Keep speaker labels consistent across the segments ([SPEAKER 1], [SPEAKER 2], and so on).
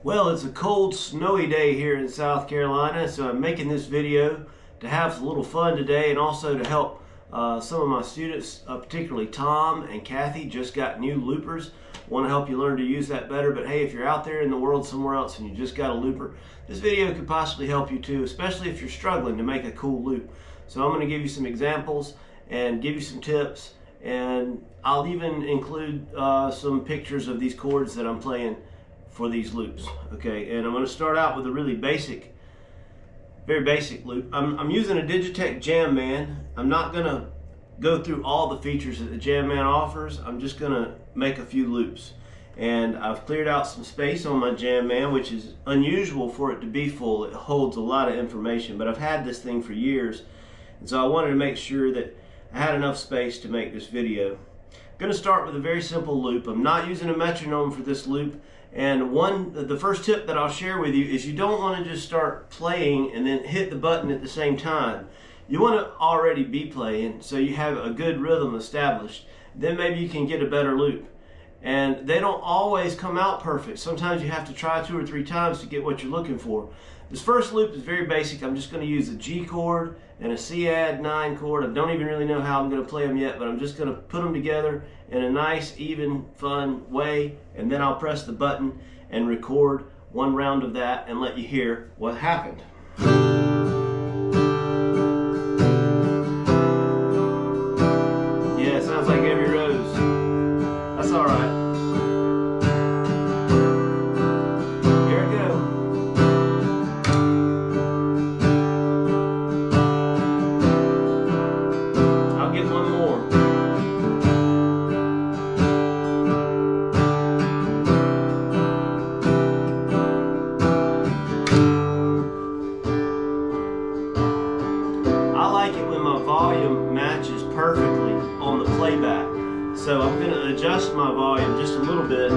[SPEAKER 1] Well, it's a cold, snowy day here in South Carolina, so I'm making this video to have a little fun today and also to help some of my students, particularly Tom and Kathy, just got new loopers. Want to help you learn to use that better, but hey, if you're out there in the world somewhere else and you just got a looper, this video could possibly help you too, especially if you're struggling to make a cool loop. So I'm going to give you some examples and give you some tips, and I'll even include some pictures of these chords that I'm playing for these loops. Okay, and I'm going to start out with a really basic, very basic loop. I'm using a Digitech Jamman. I'm not going to go through all the features that the Jamman offers. I'm just going to make a few loops. And I've cleared out some space on my Jamman, which is unusual for it to be full. It holds a lot of information, but I've had this thing for years, and so I wanted to make sure that I had enough space to make this video. I'm going to start with a very simple loop. I'm not using a metronome for this loop. And the first tip that I'll share with you is you don't want to just start playing and then hit the button at the same time. You want to already be playing so you have a good rhythm established. Then maybe you can get a better loop. And they don't always come out perfect. Sometimes you have to try 2 or 3 times to get what you're looking for. This first loop is very basic. I'm just going to use a G chord and a C add 9 chord. I don't even really know how I'm going to play them yet, but I'm just going to put them together in a nice, even, fun way, and then I'll press the button and record one round of that and let you hear what happened. Yeah, it sounds like Every Rose. That's all right. Volume matches perfectly on the playback, so I'm going to adjust my volume just a little bit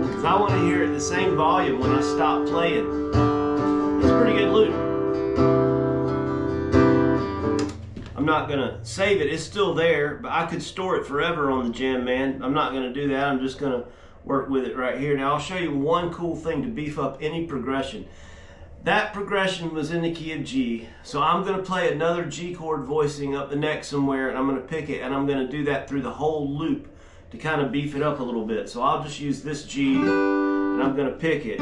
[SPEAKER 1] because I want to hear it the same volume when I stop playing. It's a pretty good loop. I'm not going to save it, it's still there, but I could store it forever on the Jamman. I'm not going to do that. I'm just going to work with it right here. Now I'll show you one cool thing to beef up any progression. That progression was in the key of G, so I'm going to play another G chord voicing up the neck somewhere, and I'm going to pick it, and I'm going to do that through the whole loop to kind of beef it up a little bit. So I'll just use this G, and I'm going to pick it.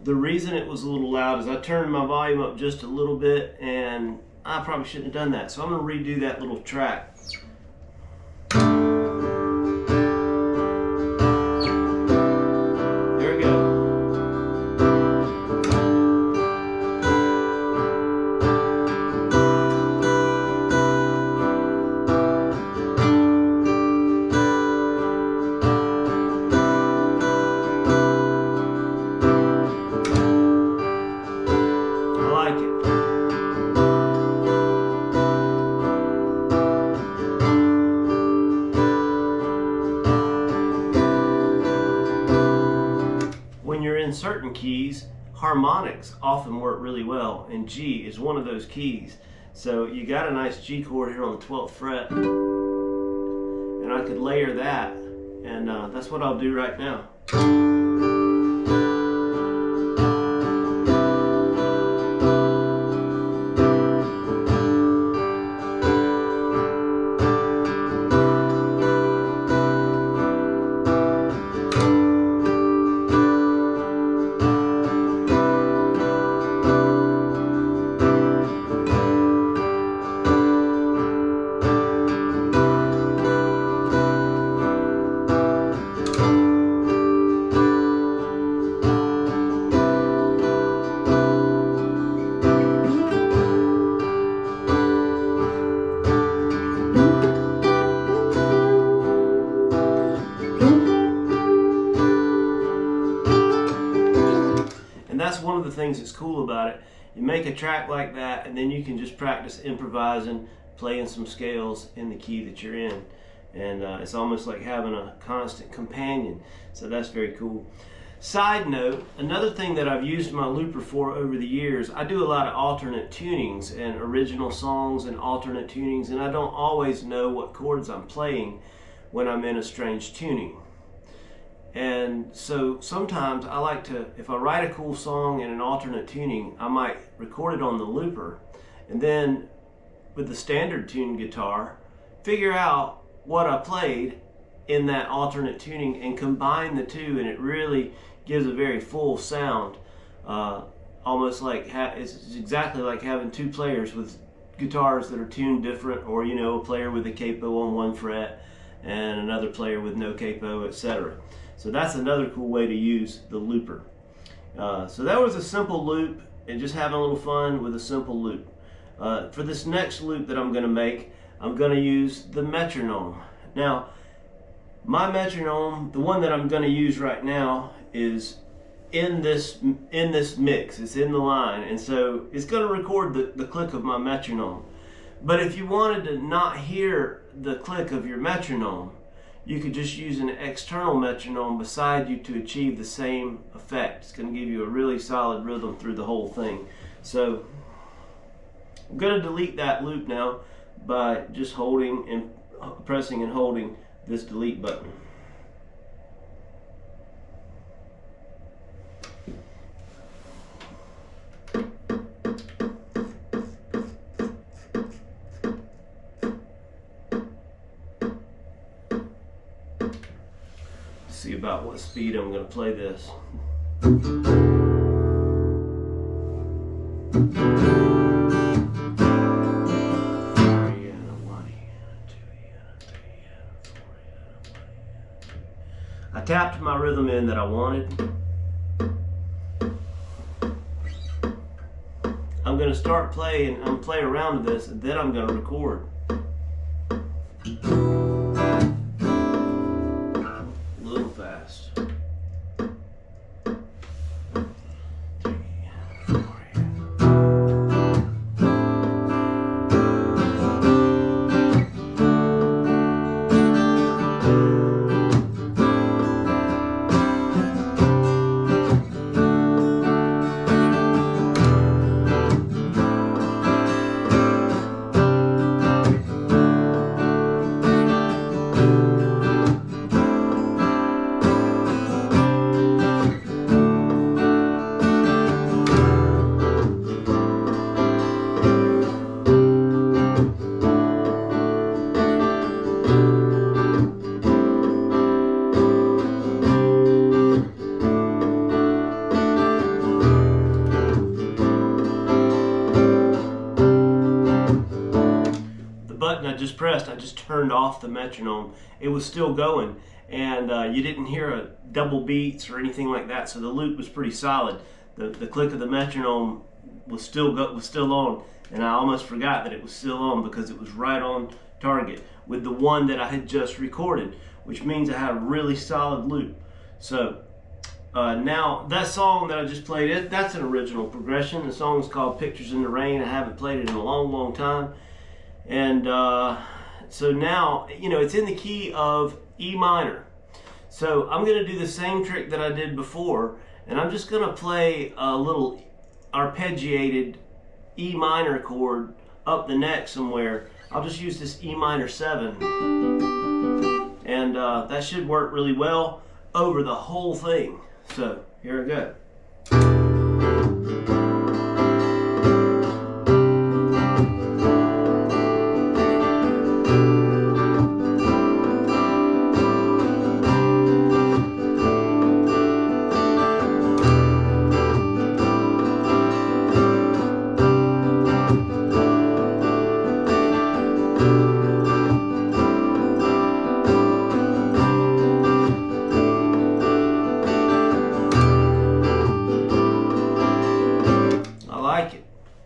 [SPEAKER 1] The reason it was a little loud is I turned my volume up just a little bit, and I probably shouldn't have done that. So I'm going to redo that little track. There we go. When you're in certain keys, harmonics often work really well, and G is one of those keys. So you got a nice G chord here on the 12th fret, and I could layer that, and that's what I'll do right now. that's one of the things that's cool about it. You make a track like that, and then you can just practice improvising, playing some scales in the key that you're in. And it's almost like having a constant companion. So that's very cool. Side note, another thing that I've used my looper for over the years, I do a lot of alternate tunings and original songs and alternate tunings, and I don't always know what chords I'm playing when I'm in a strange tuning. And so sometimes I like to, if I write a cool song in an alternate tuning, I might record it on the looper, and then with the standard tuned guitar, figure out what I played in that alternate tuning and combine the two, and it really gives a very full sound. Almost like it's exactly like having two players with guitars that are tuned different, or you know, a player with a capo on one fret and another player with no capo, etc. So that's another cool way to use the looper. So that was a simple loop, and just having a little fun with a simple loop. For this next loop that I'm going to make, I'm going to use the metronome. Now, my metronome, the one that I'm going to use right now, is in this mix. It's in the line, and so it's going to record the click of my metronome. But if you wanted to not hear the click of your metronome, you could just use an external metronome beside you to achieve the same effect. It's going to give you a really solid rhythm through the whole thing. So I'm going to delete that loop now by just holding and pressing and holding this delete button. See about what speed I'm going to play this. I tapped my rhythm in that I wanted. I'm going to start playing and play around with this, and then I'm going to record. Button I just pressed, I just turned off the metronome. It was still going, and you didn't hear a double beats or anything like that, so the loop was pretty solid. The click of the metronome was still on, and I almost forgot that it was still on because it was right on target with the one that I had just recorded, which means I had a really solid loop. So now that song that I just played, that's an original progression. The song is called Pictures in the Rain. I haven't played it in a long time. And so now, you know, it's in the key of E minor. So I'm going to do the same trick that I did before, and I'm just going to play a little arpeggiated E minor chord up the neck somewhere. I'll just use this E minor 7, and that should work really well over the whole thing. So here I go.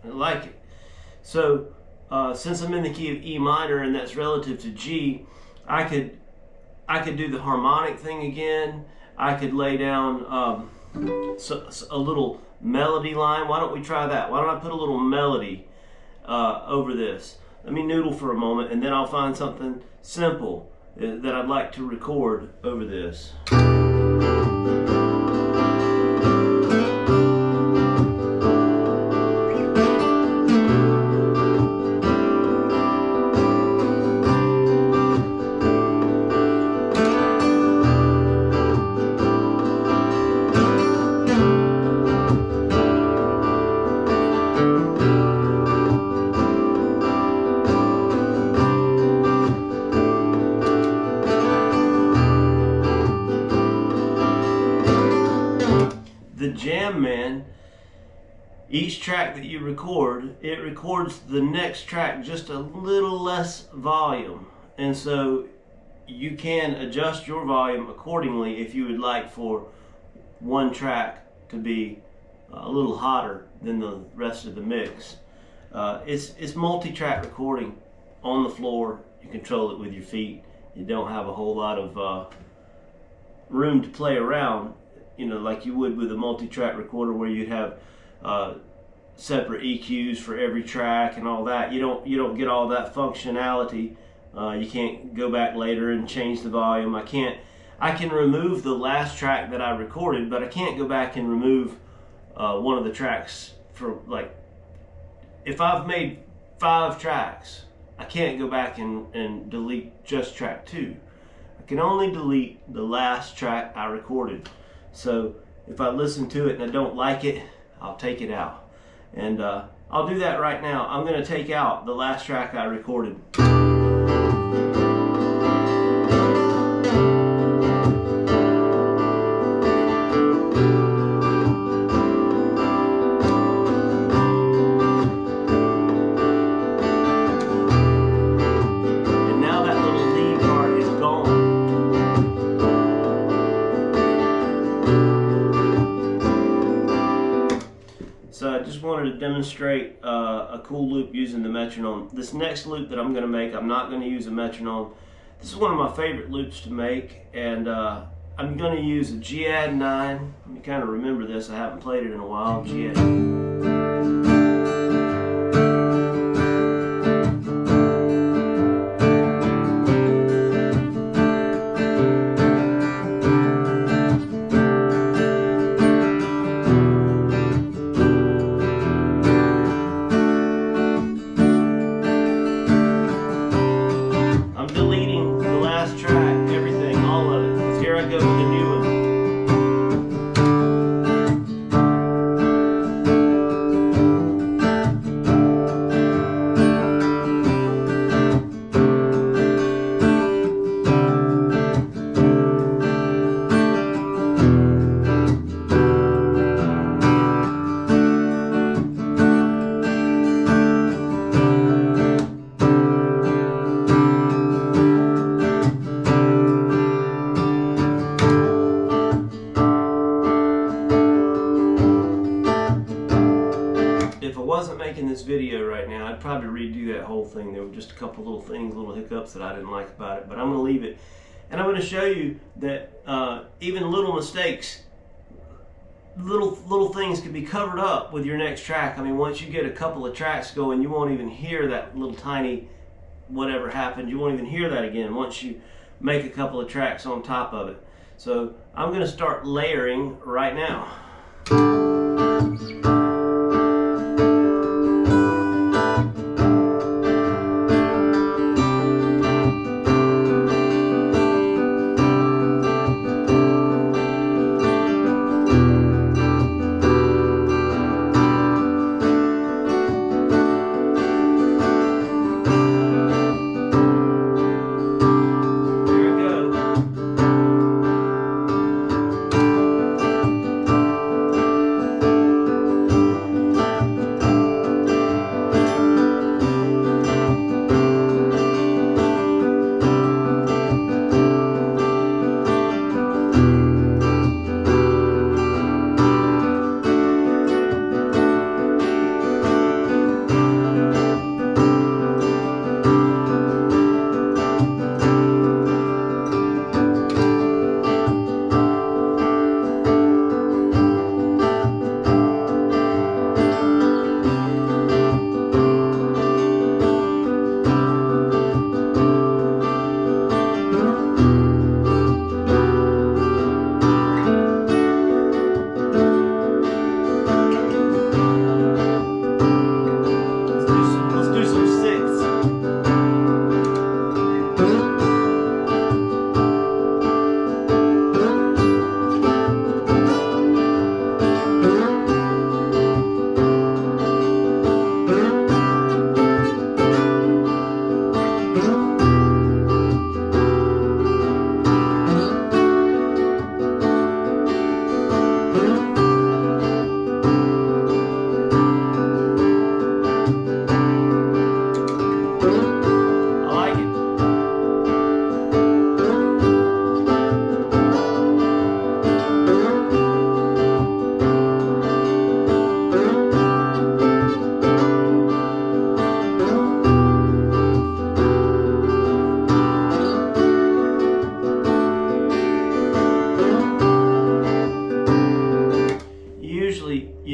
[SPEAKER 1] I like it. So since I'm in the key of E minor and that's relative to G, I could do the harmonic thing again. I could lay down a little melody line. Why don't we try that? Why don't I put a little melody over this? Let me noodle for a moment, and then I'll find something simple that I'd like to record over this. The Jam Man, each track that you record, it records the next track just a little less volume, and so you can adjust your volume accordingly if you would like for one track to be a little hotter than the rest of the mix. It's multi-track recording on the floor. You control it with your feet. You don't have a whole lot of room to play around, you know, like you would with a multi-track recorder where you'd have separate EQs for every track and all that. You don't get all that functionality. You can't go back later and change the volume. I can remove the last track that I recorded, but I can't go back and remove one of the tracks. For, like, if I've made 5 tracks, I can't go back and delete just track 2. I can only delete the last track I recorded. So if I listen to it and I don't like it, I'll take it out. And I'll do that right now. I'm going to take out the last track I recorded. So I just wanted to demonstrate a cool loop using the metronome. This next loop that I'm going to make, I'm not going to use a metronome. This is one of my favorite loops to make, and I'm going to use a G-Add 9. Let me kind of remember this. I haven't played it in a while. G-Add. Wasn't making this video right now, I'd probably redo that whole thing. There were just a couple little things, little hiccups that I didn't like about it, but I'm going to leave it. And I'm going to show you that even little mistakes, little things can be covered up with your next track. I mean, once you get a couple of tracks going, you won't even hear that little tiny whatever happened. You won't even hear that again once you make a couple of tracks on top of it. So I'm going to start layering right now.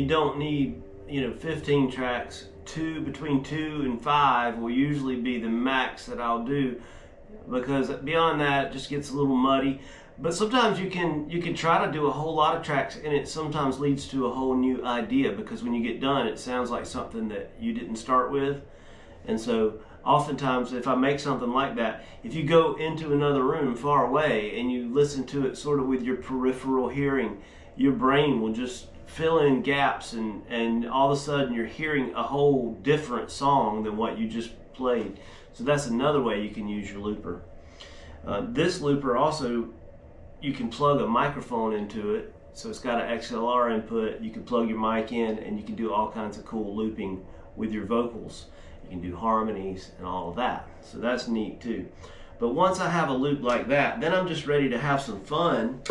[SPEAKER 1] you don't need 15 tracks. Between 2 and 5 will usually be the max that I'll do, because beyond that it just gets a little muddy. But sometimes you can try to do a whole lot of tracks, and it sometimes leads to a whole new idea, because when you get done it sounds like something that you didn't start with. And so oftentimes if I make something like that, if you go into another room far away and you listen to it sort of with your peripheral hearing, your brain will just fill in gaps, and all of a sudden you're hearing a whole different song than what you just played. So that's another way you can use your looper. This looper also, you can plug a microphone into it, so it's got an XLR input. You can plug your mic in and you can do all kinds of cool looping with your vocals. You can do harmonies and all of that, so that's neat too. But once I have a loop like that, then I'm just ready to have some fun.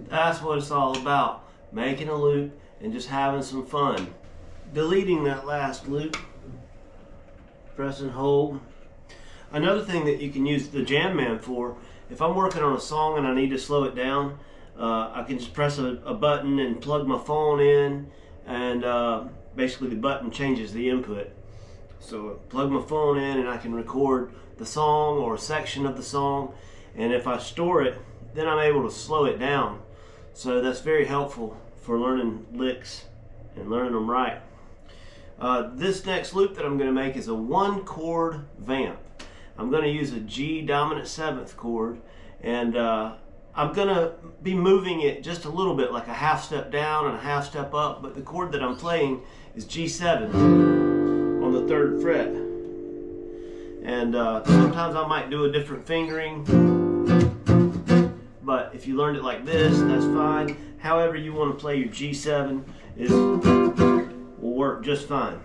[SPEAKER 1] That's what it's all about, making a loop and just having some fun. Deleting that last loop, press and hold. Another thing that you can use the Jam Man for, if I'm working on a song and I need to slow it down, I can just press a button and plug my phone in, and basically the button changes the input. So I plug my phone in and I can record the song or a section of the song, and if I store it, then I'm able to slow it down. So that's very helpful for learning licks and learning them right. This next loop that I'm going to make is a 1-chord vamp. I'm going to use a G dominant 7th chord, and I'm going to be moving it just a little bit, like a half step down and a half step up, but the chord that I'm playing is G7 on the 3rd fret. And sometimes I might do a different fingering, but if you learned it like this, that's fine. However you want to play your G7 will work just fine.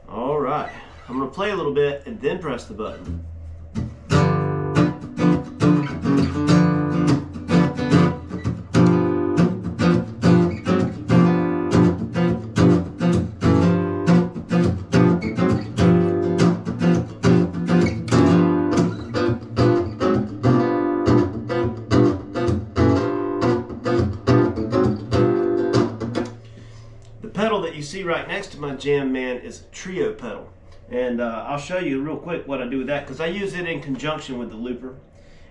[SPEAKER 1] Alright, I'm going to play a little bit and then press the button. Pedal that you see right next to my Jam Man is a trio pedal, and I'll show you real quick what I do with that, because I use it in conjunction with the looper,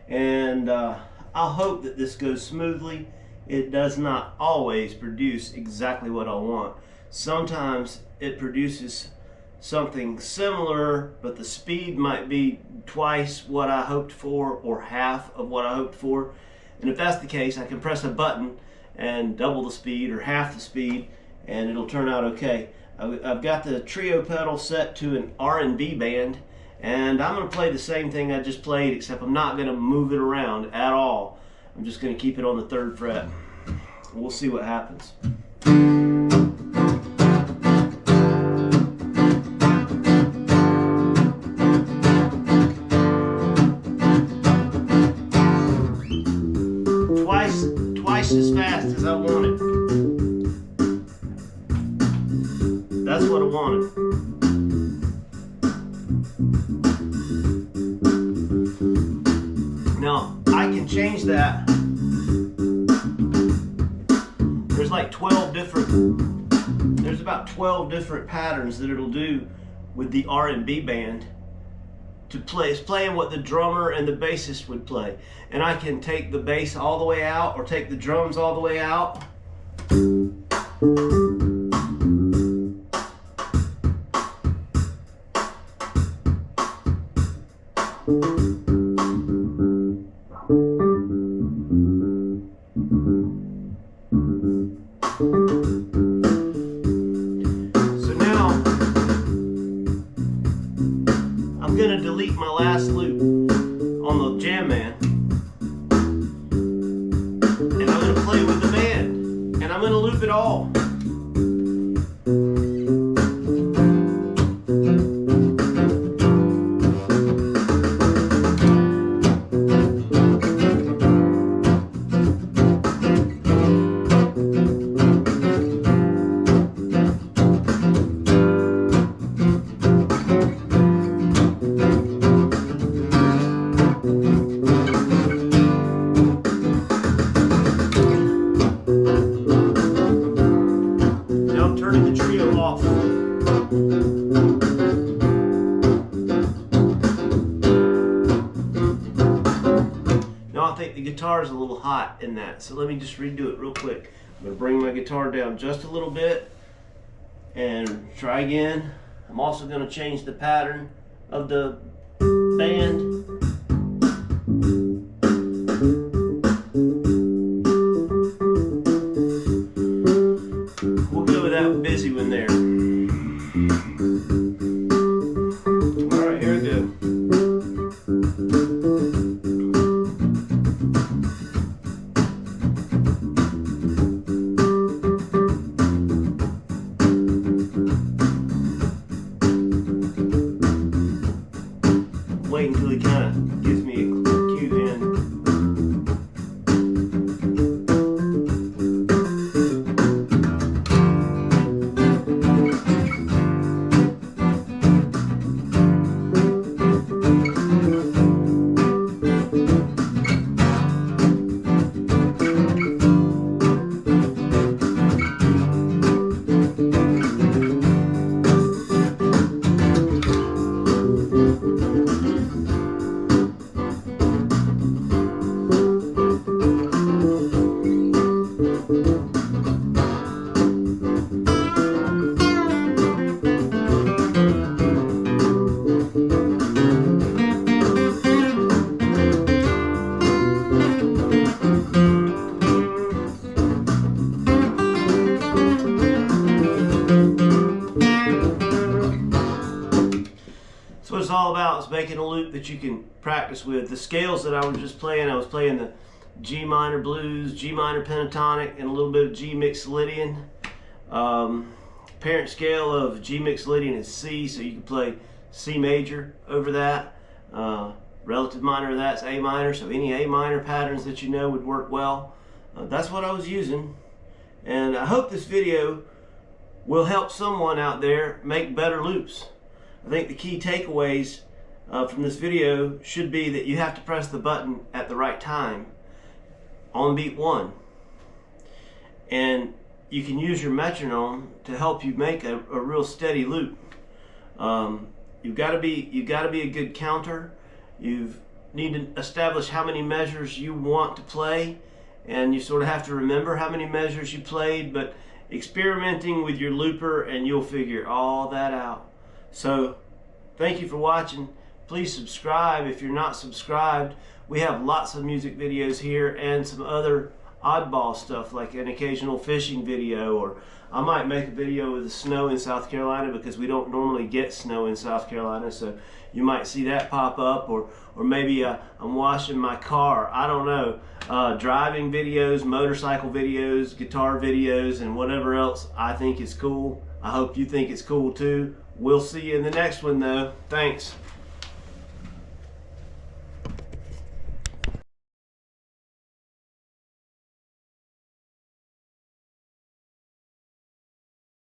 [SPEAKER 1] and I'll hope that this goes smoothly. It does not always produce exactly what I want. Sometimes it produces something similar, but the speed might be twice what I hoped for or half of what I hoped for, and if that's the case, I can press a button and double the speed or half the speed, and it'll turn out okay. I've got the trio pedal set to an R&B band, and I'm going to play the same thing I just played, except I'm not going to move it around at all. I'm just going to keep it on the 3rd fret. We'll see what happens. Twice as fast as I wanted. That's what I wanted. Now, I can change that. There's like 12 different, there's about 12 different patterns that it'll do with the R&B band. to play. It's playing what the drummer and the bassist would play. And I can take the bass all the way out or take the drums all the way out. So now I'm going to delete my last loop on the Jam Man, and I'm going to play with the band, and I'm going to loop it all. Now I think the guitar is a little hot in that, so let me just redo it real quick. I'm going to bring my guitar down just a little bit and try again. I'm also going to change the pattern of the band. We'll go with that busy one there. Alright, here we go. Wait until he kind of gives me a cue in. So what it's all about is making a loop that you can practice with. The scales that I was just playing, I was playing the G minor blues, G minor pentatonic, and a little bit of G Mixolydian. Parent scale of G Mixolydian is C, so you can play C major over that. Relative minor of that's A minor, so any A minor patterns that you know would work well. That's what I was using, and I hope this video will help someone out there make better loops. I think the key takeaways from this video should be that you have to press the button at the right time on beat 1, and you can use your metronome to help you make a real steady loop. You've got to be a good counter. You need to establish how many measures you want to play, and you sort of have to remember how many measures you played, but experimenting with your looper and you'll figure all that out. So thank you for watching. Please subscribe if you're not subscribed. We have lots of music videos here and some other oddball stuff like an occasional fishing video, or I might make a video with the snow in South Carolina because we don't normally get snow in South Carolina, so you might see that pop up, or maybe I'm washing my car. I don't know. Driving videos, motorcycle videos, guitar videos, and whatever else I think is cool. I hope you think it's cool too. We'll see you in the next one though. Thanks.